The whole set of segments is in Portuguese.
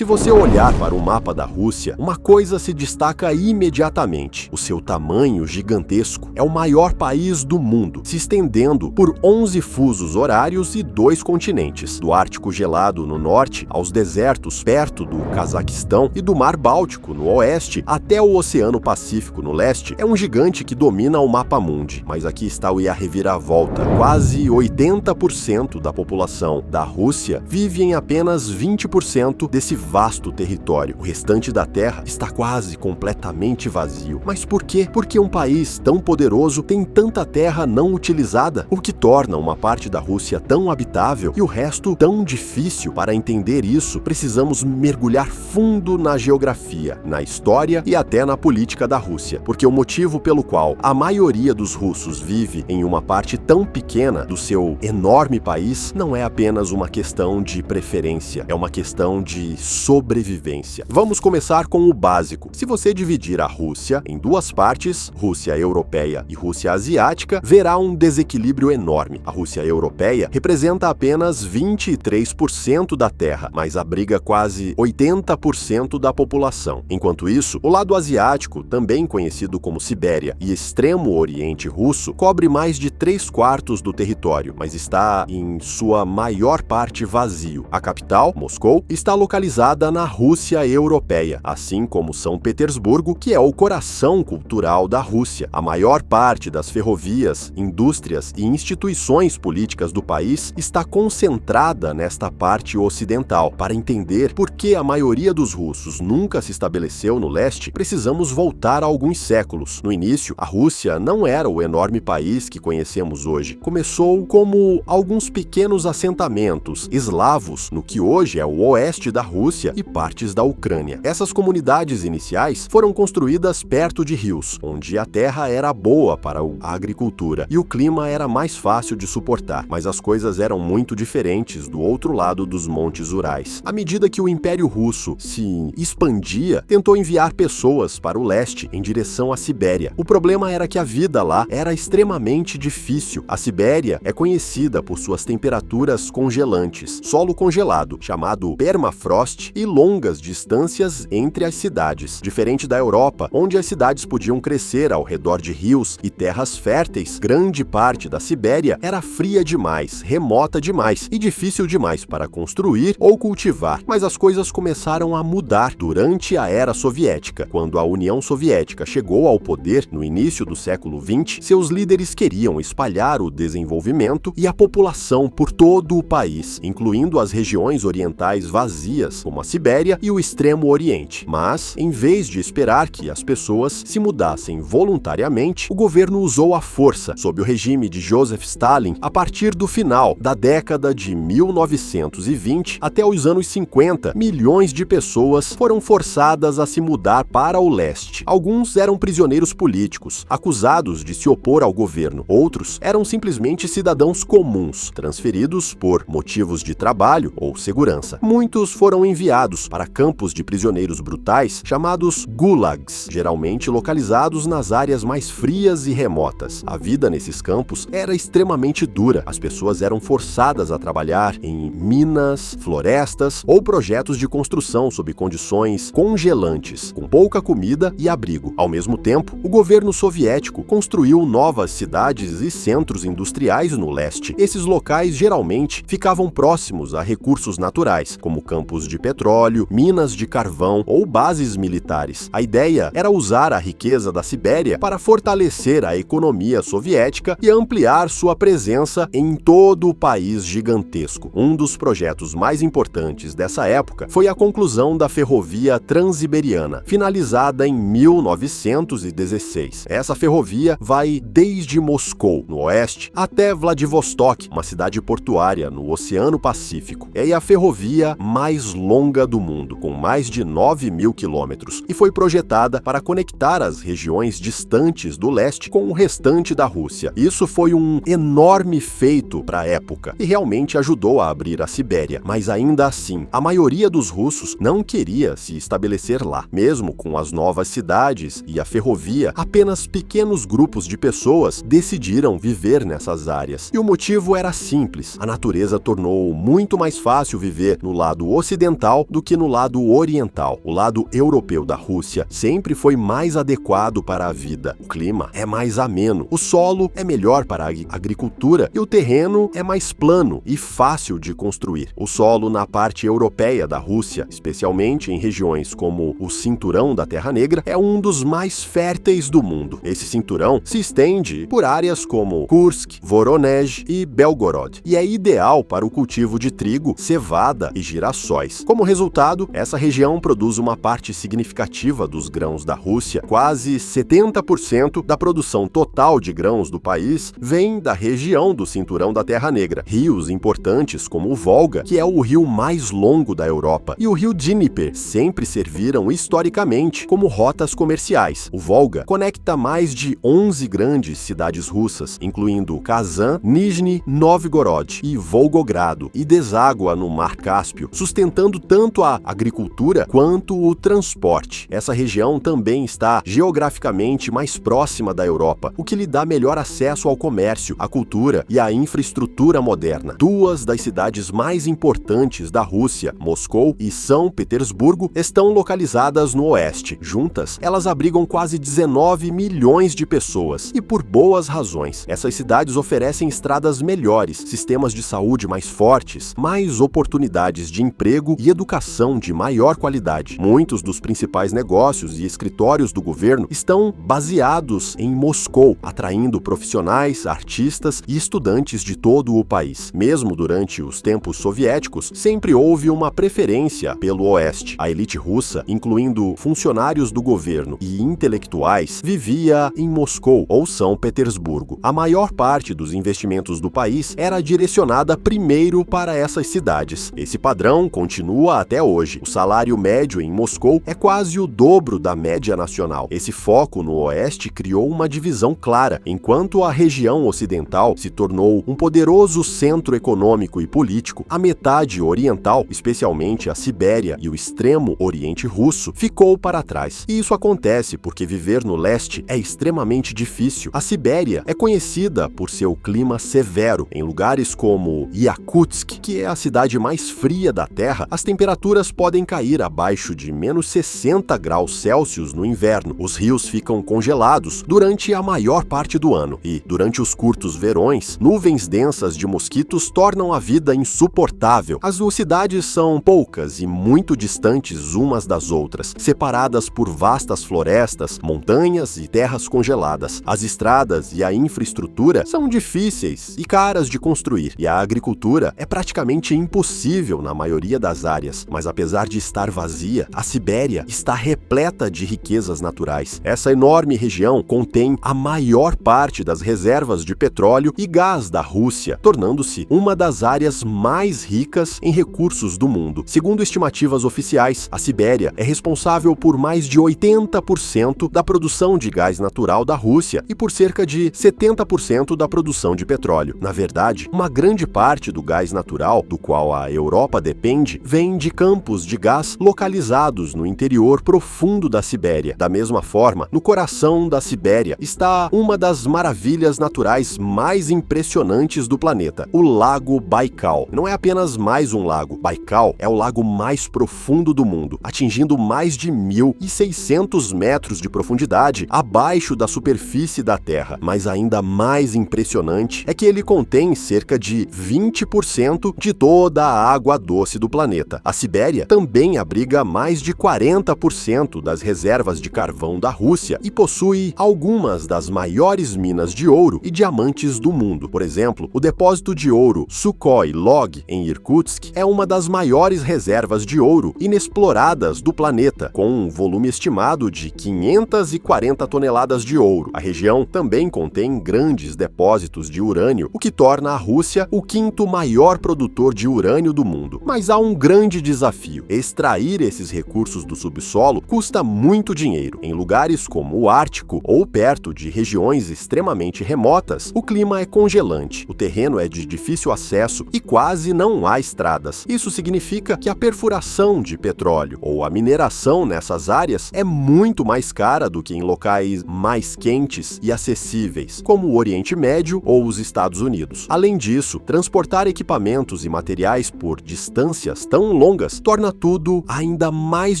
Se você olhar para o mapa da Rússia, uma coisa se destaca imediatamente: o seu tamanho gigantesco. É o maior país do mundo, se estendendo por 11 fusos horários e 2 continentes, do Ártico gelado no norte aos desertos perto do Cazaquistão e do Mar Báltico no oeste até o Oceano Pacífico no leste. É um gigante que domina o mapa mundi. Mas aqui está a reviravolta: quase 80% da população da Rússia vive em apenas 20% desse vasto território. O restante da terra está quase completamente vazio. Mas por quê? Porque um país tão poderoso tem tanta terra não utilizada, o que torna uma parte da Rússia tão habitável e o resto tão difícil. Para entender isso, precisamos mergulhar fundo na geografia, na história e até na política da Rússia, porque o motivo pelo qual a maioria dos russos vive em uma parte tão pequena do seu enorme país não é apenas uma questão de preferência, é uma questão de sobrevivência. Vamos começar com o básico. Se você dividir a Rússia em duas partes, Rússia europeia e Rússia asiática, verá um desequilíbrio enorme. A Rússia europeia representa apenas 23% da terra, mas abriga quase 80% da população. Enquanto isso, o lado asiático, também conhecido como Sibéria e Extremo Oriente Russo, cobre mais de 3/4 do território, mas está em sua maior parte vazio. A capital, Moscou, está localizada na Rússia europeia, assim como São Petersburgo, que é o coração cultural da Rússia. A maior parte das ferrovias, indústrias e instituições políticas do país está concentrada nesta parte ocidental. Para entender por que a maioria dos russos nunca se estabeleceu no leste, precisamos voltar a alguns séculos. No início, a Rússia não era o enorme país que conhecemos hoje. Começou como alguns pequenos assentamentos eslavos no que hoje é o oeste da Rússia e partes da Ucrânia. Essas comunidades iniciais foram construídas perto de rios, onde a terra era boa para a agricultura e o clima era mais fácil de suportar, mas as coisas eram muito diferentes do outro lado dos montes Urais. À medida que o Império Russo se expandia, tentou enviar pessoas para o leste em direção à Sibéria. O problema era que a vida lá era extremamente difícil. A Sibéria é conhecida por suas temperaturas congelantes, solo congelado, chamado permafrost, e longas distâncias entre as cidades. Diferente da Europa, onde as cidades podiam crescer ao redor de rios e terras férteis, grande parte da Sibéria era fria demais, remota demais e difícil demais para construir ou cultivar. Mas as coisas começaram a mudar durante a Era Soviética. Quando a União Soviética chegou ao poder no início do século XX, seus líderes queriam espalhar o desenvolvimento e a população por todo o país, incluindo as regiões orientais vazias, como a Sibéria e o Extremo Oriente. Mas, em vez de esperar que as pessoas se mudassem voluntariamente, o governo usou a força. Sob o regime de Joseph Stalin, a partir do final da década de 1920 até os anos 50, milhões de pessoas foram forçadas a se mudar para o leste. Alguns eram prisioneiros políticos, acusados de se opor ao governo. Outros eram simplesmente cidadãos comuns, transferidos por motivos de trabalho ou segurança. Muitos foram enviados para campos de prisioneiros brutais chamados gulags, geralmente localizados nas áreas mais frias e remotas. A vida nesses campos era extremamente dura. As pessoas eram forçadas a trabalhar em minas, florestas ou projetos de construção sob condições congelantes, com pouca comida e abrigo. Ao mesmo tempo, o governo soviético construiu novas cidades e centros industriais no leste. Esses locais geralmente ficavam próximos a recursos naturais, como campos de petróleo, minas de carvão ou bases militares. A ideia era usar a riqueza da Sibéria para fortalecer a economia soviética e ampliar sua presença em todo o país gigantesco. Um dos projetos mais importantes dessa época foi a conclusão da ferrovia Transiberiana, finalizada em 1916. Essa ferrovia vai desde Moscou, no oeste, até Vladivostok, uma cidade portuária no Oceano Pacífico. É a ferrovia mais longa do mundo, com mais de 9.000 quilômetros, e foi projetada para conectar as regiões distantes do leste com o restante da Rússia. Isso foi um enorme feito para a época e realmente ajudou a abrir a Sibéria, mas ainda assim, a maioria dos russos não queria se estabelecer lá. Mesmo com as novas cidades e a ferrovia, apenas pequenos grupos de pessoas decidiram viver nessas áreas. E o motivo era simples: a natureza tornou muito mais fácil viver no lado ocidental ocidental do que no lado oriental. O lado europeu da Rússia sempre foi mais adequado para a vida. O clima é mais ameno, o solo é melhor para a agricultura e o terreno é mais plano e fácil de construir. O solo na parte europeia da Rússia, especialmente em regiões como o Cinturão da Terra Negra, é um dos mais férteis do mundo. Esse cinturão se estende por áreas como Kursk, Voronezh e Belgorod, e é ideal para o cultivo de trigo, cevada e girassóis. Como resultado, essa região produz uma parte significativa dos grãos da Rússia. Quase 70% da produção total de grãos do país vem da região do Cinturão da Terra Negra. Rios importantes como o Volga, que é o rio mais longo da Europa, e o rio Dnieper sempre serviram historicamente como rotas comerciais. O Volga conecta mais de 11 grandes cidades russas, incluindo Kazan, Nizhny Novgorod e Volgogrado, e deságua no Mar Cáspio, sustentando tanto a agricultura quanto o transporte. Essa região também está geograficamente mais próxima da Europa, o que lhe dá melhor acesso ao comércio, à cultura e à infraestrutura moderna. Duas das cidades mais importantes da Rússia, Moscou e São Petersburgo, estão localizadas no oeste. Juntas, elas abrigam quase 19 milhões de pessoas, e por boas razões. Essas cidades oferecem estradas melhores, sistemas de saúde mais fortes, mais oportunidades de emprego e educação de maior qualidade. Muitos dos principais negócios e escritórios do governo estão baseados em Moscou, atraindo profissionais, artistas e estudantes de todo o país. Mesmo durante os tempos soviéticos, sempre houve uma preferência pelo oeste. A elite russa, incluindo funcionários do governo e intelectuais, vivia em Moscou ou São Petersburgo. A maior parte dos investimentos do país era direcionada primeiro para essas cidades. Esse padrão continua até hoje. O salário médio em Moscou é quase o dobro da média nacional. Esse foco no oeste criou uma divisão clara. Enquanto a região ocidental se tornou um poderoso centro econômico e político, a metade oriental, especialmente a Sibéria e o extremo oriente russo, ficou para trás. E isso acontece porque viver no leste é extremamente difícil. A Sibéria é conhecida por seu clima severo. Em lugares como Yakutsk, que é a cidade mais fria da Terra, as temperaturas podem cair abaixo de menos 60 graus Celsius no inverno. Os rios ficam congelados durante a maior parte do ano e, durante os curtos verões, nuvens densas de mosquitos tornam a vida insuportável. As cidades são poucas e muito distantes umas das outras, separadas por vastas florestas, montanhas e terras congeladas. As estradas e a infraestrutura são difíceis e caras de construir, e a agricultura é praticamente impossível na maioria das áreas. Mas apesar de estar vazia, a Sibéria está repleta de riquezas naturais. Essa enorme região contém a maior parte das reservas de petróleo e gás da Rússia, tornando-se uma das áreas mais ricas em recursos do mundo. Segundo estimativas oficiais, a Sibéria é responsável por mais de 80% da produção de gás natural da Rússia e por cerca de 70% da produção de petróleo. Na verdade, uma grande parte do gás natural, do qual a Europa depende, vem de campos de gás localizados no interior profundo da Sibéria. Da mesma forma, no coração da Sibéria está uma das maravilhas naturais mais impressionantes do planeta, o Lago Baikal. Não é apenas mais um lago. Baikal é o lago mais profundo do mundo, atingindo mais de 1.600 metros de profundidade abaixo da superfície da Terra. Mas ainda mais impressionante é que ele contém cerca de 20% de toda a água doce do planeta. A Sibéria também abriga mais de 40% das reservas de carvão da Rússia e possui algumas das maiores minas de ouro e diamantes do mundo. Por exemplo, o depósito de ouro Sukhoi Log, em Irkutsk, é uma das maiores reservas de ouro inexploradas do planeta, com um volume estimado de 540 toneladas de ouro. A região também contém grandes depósitos de urânio, o que torna a Rússia o quinto maior produtor de urânio do mundo. Mas há um grande desafio: extrair esses recursos do subsolo custa muito dinheiro. Em lugares como o Ártico ou perto de regiões extremamente remotas, o clima é congelante, o terreno é de difícil acesso e quase não há estradas. Isso significa que a perfuração de petróleo ou a mineração nessas áreas é muito mais cara do que em locais mais quentes e acessíveis, como o Oriente Médio ou os Estados Unidos. Além disso, transportar equipamentos e materiais por distâncias tão tão longas torna tudo ainda mais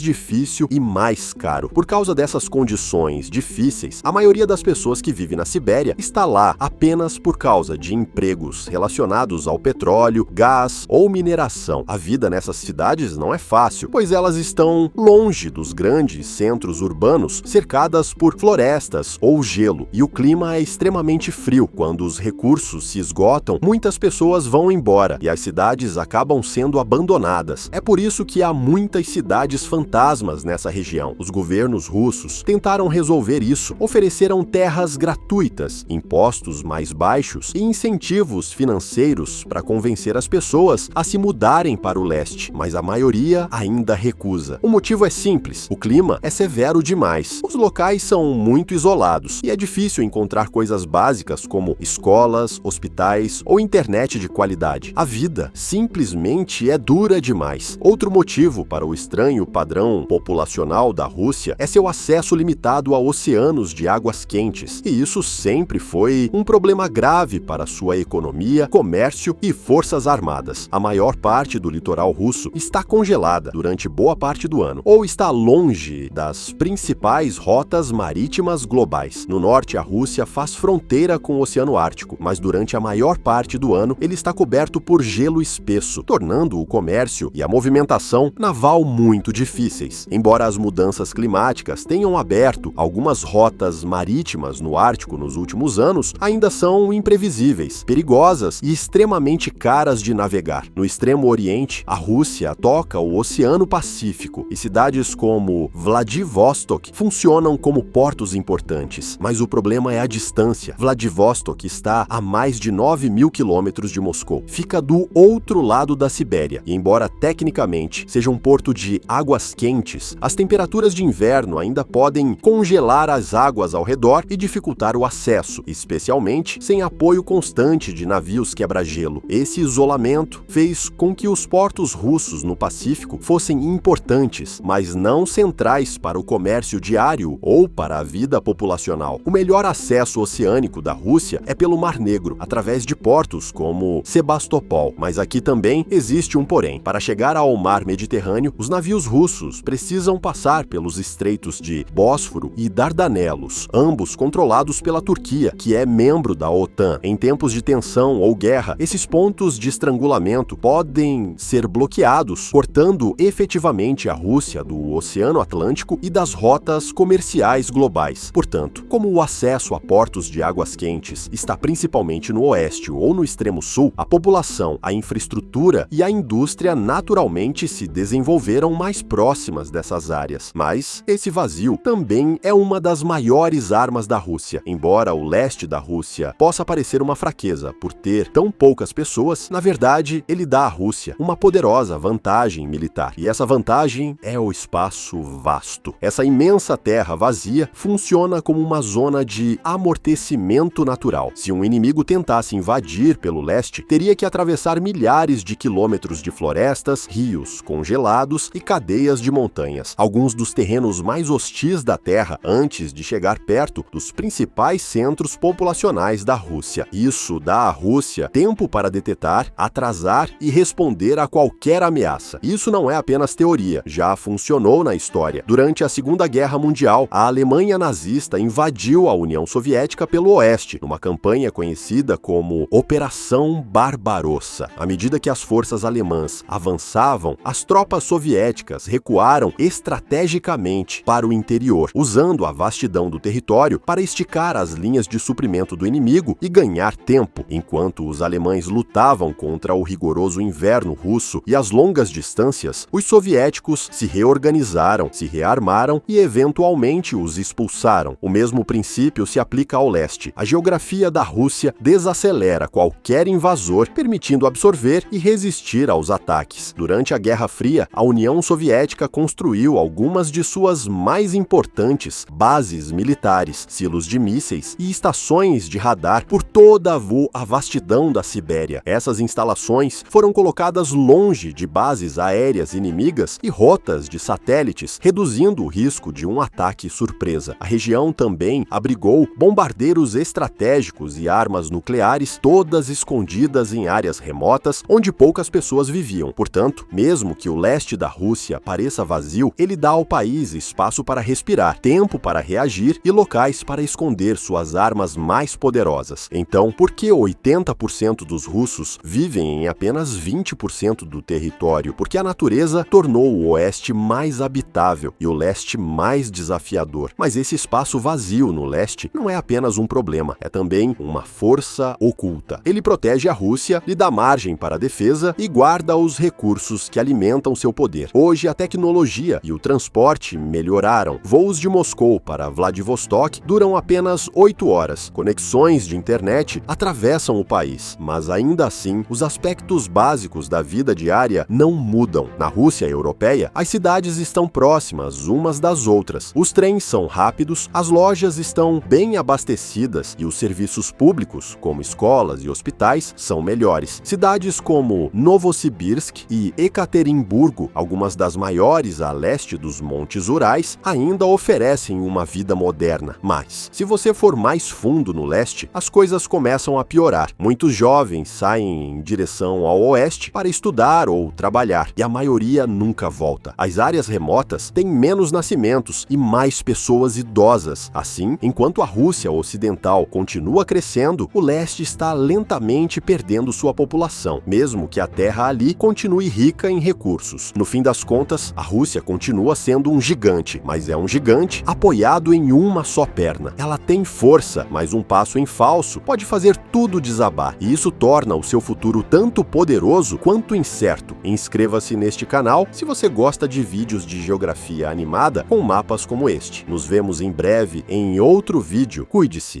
difícil e mais caro. Por causa dessas condições difíceis, a maioria das pessoas que vive na Sibéria está lá apenas por causa de empregos relacionados ao petróleo, gás ou mineração. A vida nessas cidades não é fácil, pois elas estão longe dos grandes centros urbanos, cercadas por florestas ou gelo, e o clima é extremamente frio. Quando os recursos se esgotam, muitas pessoas vão embora e as cidades acabam sendo abandonadas. É por isso que há muitas cidades fantasmas nessa região. Os governos russos tentaram resolver isso, ofereceram terras gratuitas, impostos mais baixos e incentivos financeiros para convencer as pessoas a se mudarem para o leste, mas a maioria ainda recusa. O motivo é simples: o clima é severo demais. Os locais são muito isolados e é difícil encontrar coisas básicas como escolas, hospitais ou internet de qualidade. A vida simplesmente é dura demais. Outro motivo para o estranho padrão populacional da Rússia é seu acesso limitado a oceanos de águas quentes, e isso sempre foi um problema grave para sua economia, comércio e forças armadas. A maior parte do litoral russo está congelada durante boa parte do ano, ou está longe das principais rotas marítimas globais. No norte, a Rússia faz fronteira com o Oceano Ártico, mas durante a maior parte do ano ele está coberto por gelo espesso, tornando o comércio e a movimentação naval muito difíceis. Embora as mudanças climáticas tenham aberto algumas rotas marítimas no Ártico nos últimos anos, ainda são imprevisíveis, perigosas e extremamente caras de navegar. No extremo oriente, a Rússia toca o Oceano Pacífico e cidades como Vladivostok funcionam como portos importantes, mas o problema é a distância. Vladivostok está a mais de 9.000 quilômetros de Moscou. Fica do outro lado da Sibéria e, embora tecnicamente seja um porto de águas quentes, as temperaturas de inverno ainda podem congelar as águas ao redor e dificultar o acesso, especialmente sem apoio constante de navios quebra-gelo. Esse isolamento fez com que os portos russos no Pacífico fossem importantes, mas não centrais para o comércio diário ou para a vida populacional. O melhor acesso oceânico da Rússia é pelo Mar Negro, através de portos como Sebastopol, mas aqui também existe um porém. Para chegar ao Mar Mediterrâneo, os navios russos precisam passar pelos estreitos de Bósforo e Dardanelos, ambos controlados pela Turquia, que é membro da OTAN. Em tempos de tensão ou guerra, esses pontos de estrangulamento podem ser bloqueados, cortando efetivamente a Rússia do Oceano Atlântico e das rotas comerciais globais. Portanto, como o acesso a portos de águas quentes está principalmente no oeste ou no extremo sul, a população, a infraestrutura e a indústria naturalmente se desenvolveram mais próximas dessas áreas. Mas esse vazio também é uma das maiores armas da Rússia. Embora o leste da Rússia possa parecer uma fraqueza por ter tão poucas pessoas, na verdade, ele dá à Rússia uma poderosa vantagem militar. E essa vantagem é o espaço vasto. Essa imensa terra vazia funciona como uma zona de amortecimento natural. Se um inimigo tentasse invadir pelo leste, teria que atravessar milhares de quilômetros de florestas, rios congelados e cadeias de montanhas. Alguns dos terrenos mais hostis da Terra antes de chegar perto dos principais centros populacionais da Rússia. Isso dá à Rússia tempo para detetar, atrasar e responder a qualquer ameaça. Isso não é apenas teoria, já funcionou na história. Durante a Segunda Guerra Mundial, a Alemanha nazista invadiu a União Soviética pelo oeste, numa campanha conhecida como Operação Barbarossa. À medida que as forças alemãs avançavam, as tropas soviéticas recuaram estrategicamente para o interior, usando a vastidão do território para esticar as linhas de suprimento do inimigo e ganhar tempo. Enquanto os alemães lutavam contra o rigoroso inverno russo e as longas distâncias, os soviéticos se reorganizaram, se rearmaram e eventualmente os expulsaram. O mesmo princípio se aplica ao leste. A geografia da Rússia desacelera qualquer invasor, permitindo absorver e resistir aos ataques. Durante a Guerra Fria, a União Soviética construiu algumas de suas mais importantes bases militares, silos de mísseis e estações de radar por toda a vastidão da Sibéria. Essas instalações foram colocadas longe de bases aéreas inimigas e rotas de satélites, reduzindo o risco de um ataque surpresa. A região também abrigou bombardeiros estratégicos e armas nucleares, todas escondidas em áreas remotas onde poucas pessoas viviam. Portanto, entanto, mesmo que o leste da Rússia pareça vazio, ele dá ao país espaço para respirar, tempo para reagir e locais para esconder suas armas mais poderosas. Então, por que 80% dos russos vivem em apenas 20% do território? Porque a natureza tornou o oeste mais habitável e o leste mais desafiador. Mas esse espaço vazio no leste não é apenas um problema, é também uma força oculta. Ele protege a Rússia, lhe dá margem para a defesa e guarda os recursos que alimentam seu poder. Hoje, a tecnologia e o transporte melhoraram. Voos de Moscou para Vladivostok duram apenas 8 horas. Conexões de internet atravessam o país, mas ainda assim, os aspectos básicos da vida diária não mudam. Na Rússia europeia, as cidades estão próximas umas das outras. Os trens são rápidos, as lojas estão bem abastecidas e os serviços públicos, como escolas e hospitais, são melhores. Cidades como Novosibirsk e Ekaterimburgo, algumas das maiores a leste dos Montes Urais, ainda oferecem uma vida moderna. Mas, se você for mais fundo no leste, as coisas começam a piorar. Muitos jovens saem em direção ao oeste para estudar ou trabalhar, e a maioria nunca volta. As áreas remotas têm menos nascimentos e mais pessoas idosas. Assim, enquanto a Rússia ocidental continua crescendo, o leste está lentamente perdendo sua população, mesmo que a terra ali continue rica em recursos. No fim das contas, a Rússia continua sendo um gigante, mas é um gigante apoiado em uma só perna. Ela tem força, mas um passo em falso pode fazer tudo desabar, e isso torna o seu futuro tanto poderoso quanto incerto. Inscreva-se neste canal se você gosta de vídeos de geografia animada com mapas como este. Nos vemos em breve em outro vídeo. Cuide-se!